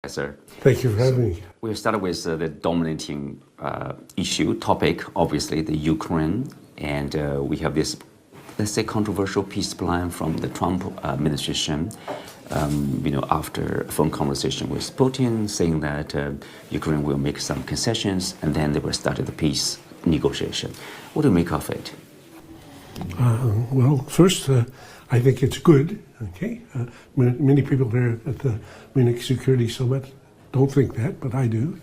Yes, sir. Thank you for having me. We'll start with the dominating topic, obviously, the Ukraine. And we have this, let's say, controversial peace plan from the Trump administration, after a phone conversation with Putin, saying that Ukraine will make some concessions, and then they will start the peace negotiation. What do you make of it? Well, first, I think it's good. Okay, many people there at the Munich Security Summit don't think that, but I do.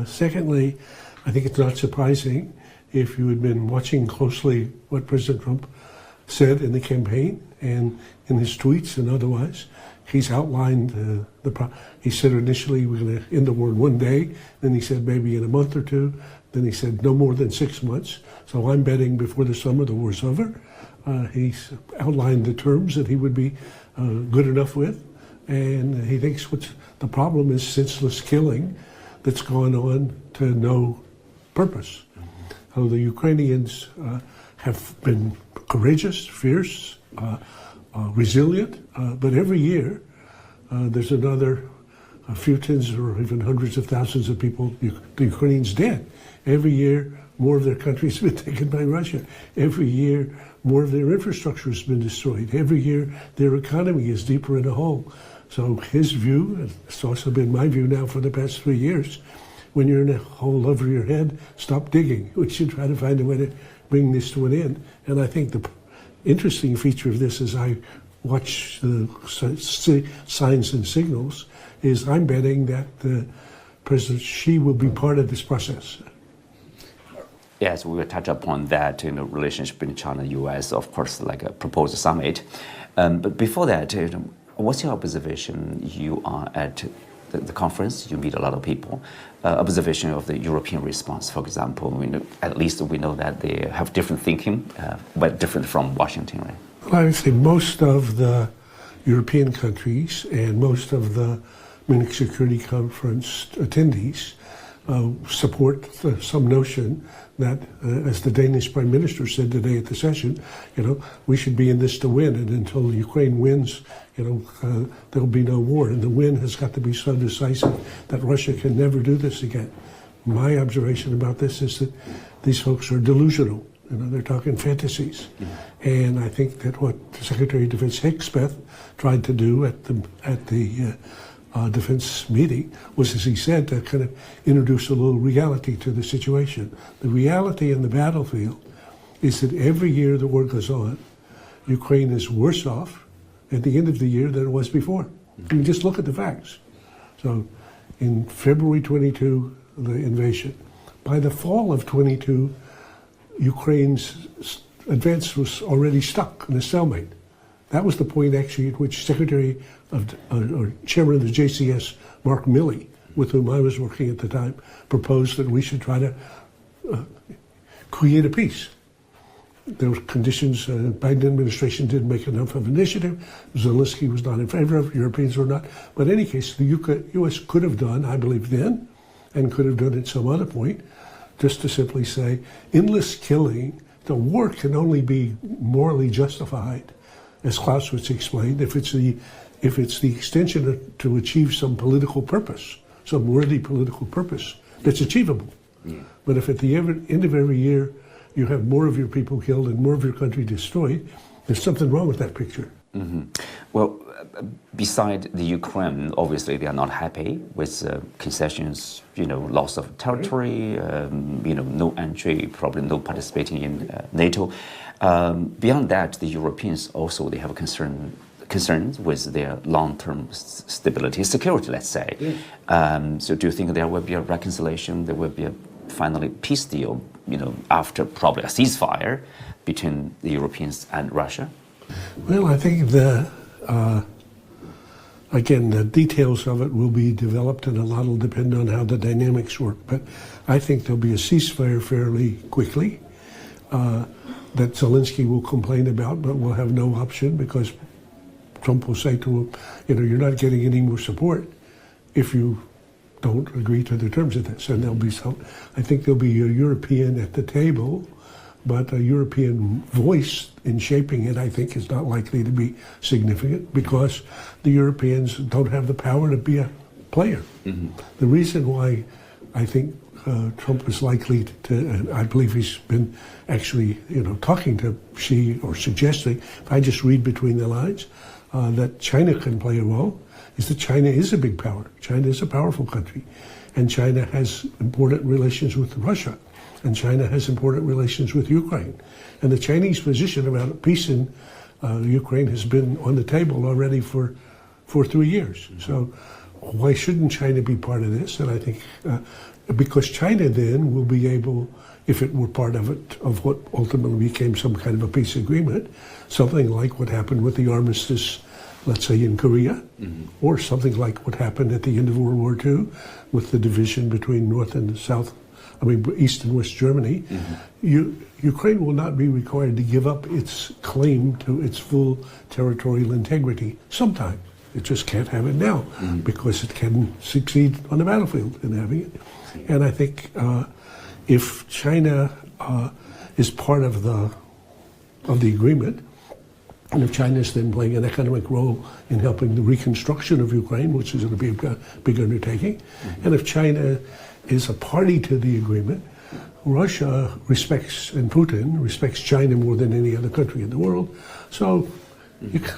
Secondly, I think it's not surprising if you had been watching closely what President Trump said in the campaign and in his tweets and otherwise. He's outlined he said initially we're going to end the war in one day, then he said maybe in a month or two, then he said no more than 6 months. So I'm betting before the summer the war's over. He's outlined the terms that he would be good enough with, and he thinks the problem is senseless killing that's gone on to no purpose. So the Ukrainians have been courageous, fierce, resilient, but every year there's another few tens or even hundreds of thousands of people, the Ukrainians dead. Every year more of their country has been taken by Russia. Every year more of their infrastructure has been destroyed. Every year their economy is deeper in a hole. So his view, and it's also been my view now for the past 3 years, when you're in a hole over your head, stop digging. We should try to find a way to bring this to an end. And I think the interesting feature of this as I watch the signs and signals is I'm betting that President Xi will be part of this process. Yes, we will touch upon that in the relationship between China-U.S., of course, like a proposed summit. But before that, what's your observation? You are at the conference, you meet a lot of people. Observation of the European response, for example, at least we know that they have different thinking, but different from Washington, right? Well, I would say most of the European countries and most of the Munich Security Conference attendees support some notion that, as the Danish Prime Minister said today at the session, we should be in this to win, and until Ukraine wins, there'll be no war, and the win has got to be so decisive that Russia can never do this again. My observation about this is that these folks are delusional. They're talking fantasies. And I think that what Secretary of Defense Hexbeth tried to do at the defense meeting was, as he said, to kind of introduce a little reality to the situation. The reality in the battlefield is that every year the war goes on, Ukraine is worse off at the end of the year than it was before. You can just look at the facts. So in February 22, the invasion. By the fall of 22, Ukraine's advance was already stuck in a stalemate. That was the point, actually, at which Chairman of the JCS, Mark Milley, with whom I was working at the time, proposed that we should try to create a peace. There were conditions. Biden administration didn't make enough of initiative. Zelensky was not in favor of it. Europeans were not. But in any case, the U.S. could have done, I believe then, and could have done at some other point, just to simply say, endless killing, the war can only be morally justified, as Clausewitz explained, if it's the extension to achieve some political purpose, some worthy political purpose that's achievable. Yeah. But if at the end of every year you have more of your people killed and more of your country destroyed, there's something wrong with that picture. Mm-hmm. Well, beside the Ukraine, obviously they are not happy with concessions, loss of territory, no entry, probably no participating in NATO. Beyond that, the Europeans also, they have concerns with their long-term stability, security, let's say. Yeah. So do you think there will be a reconciliation, there will be a finally peace deal, after probably a ceasefire between the Europeans and Russia? Well, I think again, the details of it will be developed, and a lot will depend on how the dynamics work. But I think there'll be a ceasefire fairly quickly that Zelensky will complain about, but will have no option because Trump will say to him, you're not getting any more support if you don't agree to the terms of this. And I think there'll be a European at the table, but a European voice in shaping it, I think, is not likely to be significant because the Europeans don't have the power to be a player. The reason why I think Trump is likely to, and I believe he's been actually, talking to Xi or suggesting, if I just read between the lines, that China can play a role, is that China is a big power. China is a powerful country, and China has important relations with Russia, and China has important relations with Ukraine. And the Chinese position about peace in Ukraine has been on the table already for 3 years. So why shouldn't China be part of this? And I think because China then will be able, if it were part of it, of what ultimately became some kind of a peace agreement, something like what happened with the armistice, let's say in Korea, or something like what happened at the end of World War II with the division between North and South, East and West Germany. Ukraine will not be required to give up its claim to its full territorial integrity sometime. It just can't have it now because it can succeed on the battlefield in having it. And I think if China is part of the agreement, and if China is then playing an economic role in helping the reconstruction of Ukraine, which is going to be a big undertaking, and if China is a party to the agreement, Russia respects, and Putin respects China more than any other country in the world. So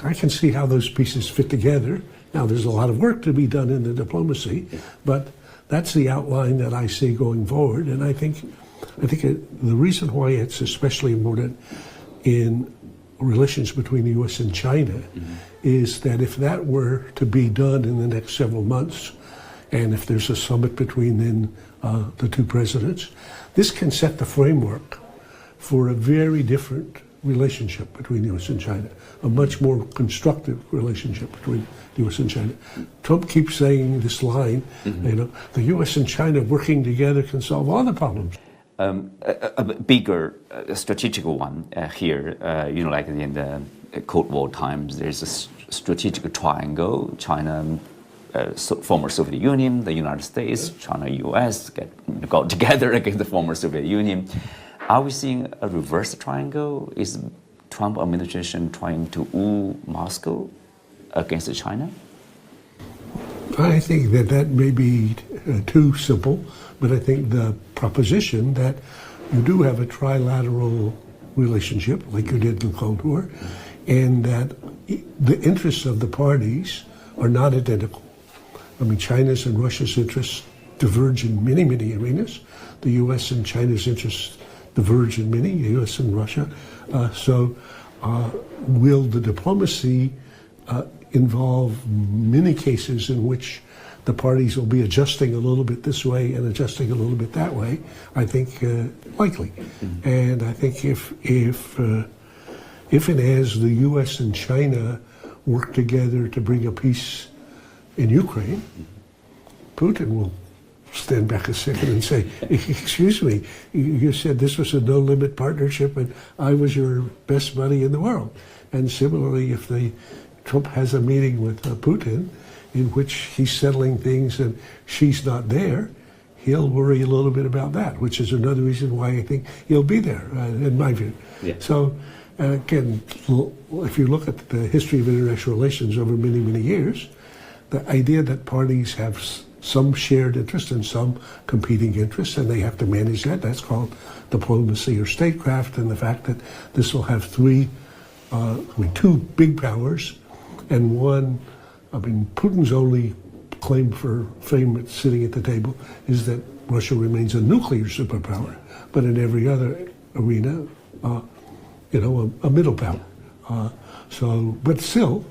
I can see how those pieces fit together. Now, there's a lot of work to be done in the diplomacy, but that's the outline that I see going forward. And I think the reason why it's especially important in relations between the U.S. and China is that if that were to be done in the next several months, and if there's a summit between then the two presidents, this can set the framework for a very different relationship between the U.S. and China, a much more constructive relationship between the U.S. and China. Trump keeps saying this line, the U.S. and China working together can solve all the problems. A bigger strategic one here, like in the Cold War times, there's a strategic triangle: China, former Soviet Union, the United States, China-U.S. got together against the former Soviet Union. Are we seeing a reverse triangle? Is Trump administration trying to woo Moscow against China? I think that may be too simple, but I think the proposition that you do have a trilateral relationship, like you did in the Cold War, and that the interests of the parties are not identical. China's and Russia's interests diverge in many, many arenas. The U.S. and China's interests diverge in many, the U.S. and Russia. So will the diplomacy involve many cases in which the parties will be adjusting a little bit this way and adjusting a little bit that way? I think likely. And I think if and as the U.S. and China work together to bring a peace in Ukraine, Putin will stand back a second and say, excuse me, you said this was a no-limit partnership and I was your best buddy in the world. And similarly, if Trump has a meeting with Putin in which he's settling things and she's not there, he'll worry a little bit about that, which is another reason why I think he'll be there, in my view. Yeah. So, again, if you look at the history of international relations over many, many years, the idea that parties have some shared interest and some competing interests, and they have to manage that, that's called diplomacy or statecraft, and the fact that this will have two big powers, and one, Putin's only claim for fame sitting at the table is that Russia remains a nuclear superpower, but in every other arena, a middle power. But still,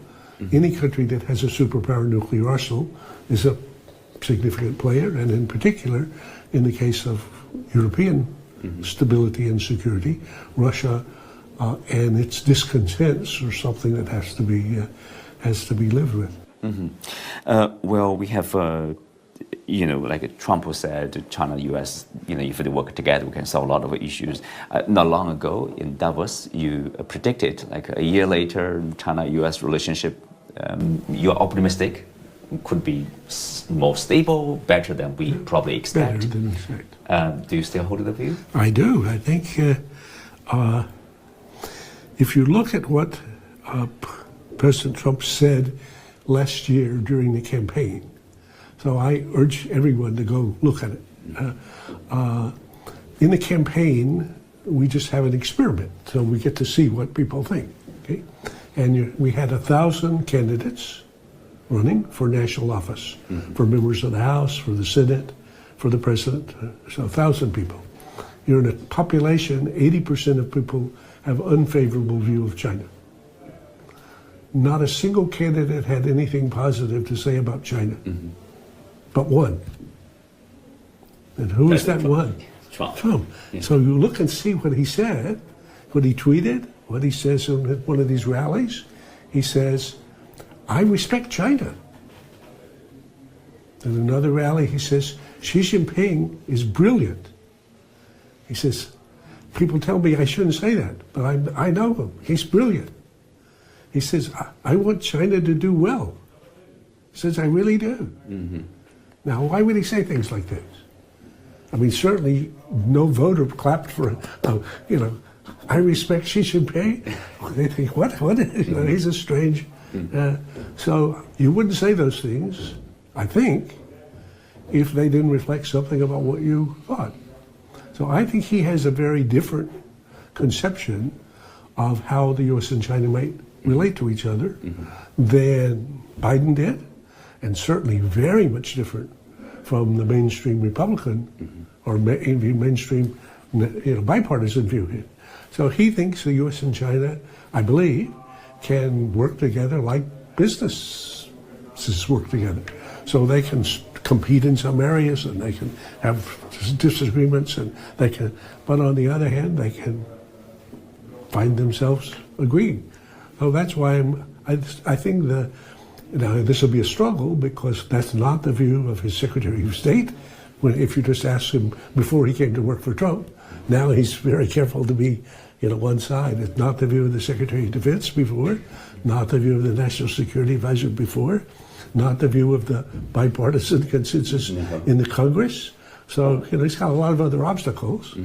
any country that has a superpower nuclear arsenal is a significant player, and in particular, in the case of European stability and security, Russia and its discontents are something that has to be lived with. Well, we have, like Trump said, China-U.S., if they work together, we can solve a lot of issues. Not long ago in Davos, you predicted, like a year later, China-U.S. relationship, you're optimistic, could be more stable, better than we probably expect. Better than expect. Do you still hold the view? I do. I think if you look at what President Trump said last year during the campaign, So I urge everyone to go look at it. In the campaign, we just have an experiment, so we get to see what people think. Okay, and we had 1,000 candidates running for national office, for members of the House, for the Senate, for the president. So 1,000 people. You're in a population, 80% of people have unfavorable view of China. Not a single candidate had anything positive to say about China, but one. And who is that one? Trump. Yeah. So you look and see what he said, what he tweeted, what he says in one of these rallies. He says, I respect China. In another rally, he says, Xi Jinping is brilliant. He says, people tell me I shouldn't say that, but I know him. He's brilliant. He says, I want China to do well. He says, I really do. Now, why would he say things like this? I mean, certainly no voter clapped for, I respect Xi Jinping. They think, what? He's a strange. So you wouldn't say those things, I think, if they didn't reflect something about what you thought. So I think he has a very different conception of how the U.S. and China might relate to each other than Biden did, and certainly very much different from the mainstream Republican or mainstream bipartisan view. So he thinks the U.S. and China, I believe, can work together like businesses work together. So they can compete in some areas and they can have disagreements and they can, but on the other hand, they can find themselves agreeing. So that's why I think this will be a struggle because that's not the view of his Secretary of State. If you just ask him before he came to work for Trump, now he's very careful to be one side. It's not the view of the Secretary of Defense before, not the view of the National Security Advisor before, not the view of the bipartisan consensus in the Congress. So he's got a lot of other obstacles,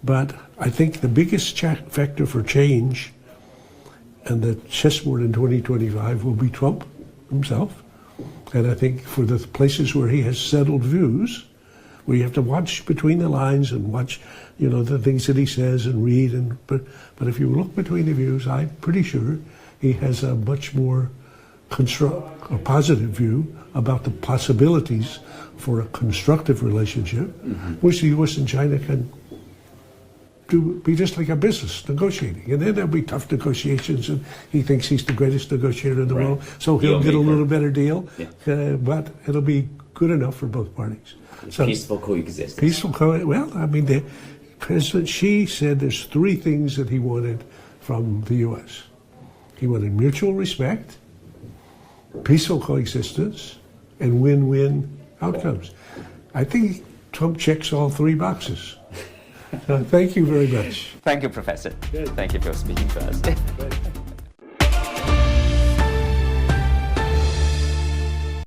but I think the biggest factor for change and the chessboard in 2025 will be Trump himself. And I think for the places where he has settled views, where you have to watch between the lines and watch, the things that he says and read. But if you look between the views, I'm pretty sure he has a much more positive view about the possibilities for a constructive relationship, which the U.S. and China can be just like a business negotiating. And then there'll be tough negotiations, and he thinks he's the greatest negotiator in the world, so he'll get a little better deal, but it'll be good enough for both parties. So, peaceful coexistence. Well, I mean, President Xi said there's three things that he wanted from the U.S. He wanted mutual respect, peaceful coexistence, and win-win outcomes. I think Trump checks all three boxes. So thank you very much. Thank you, Professor. Good. Thank you for speaking to us.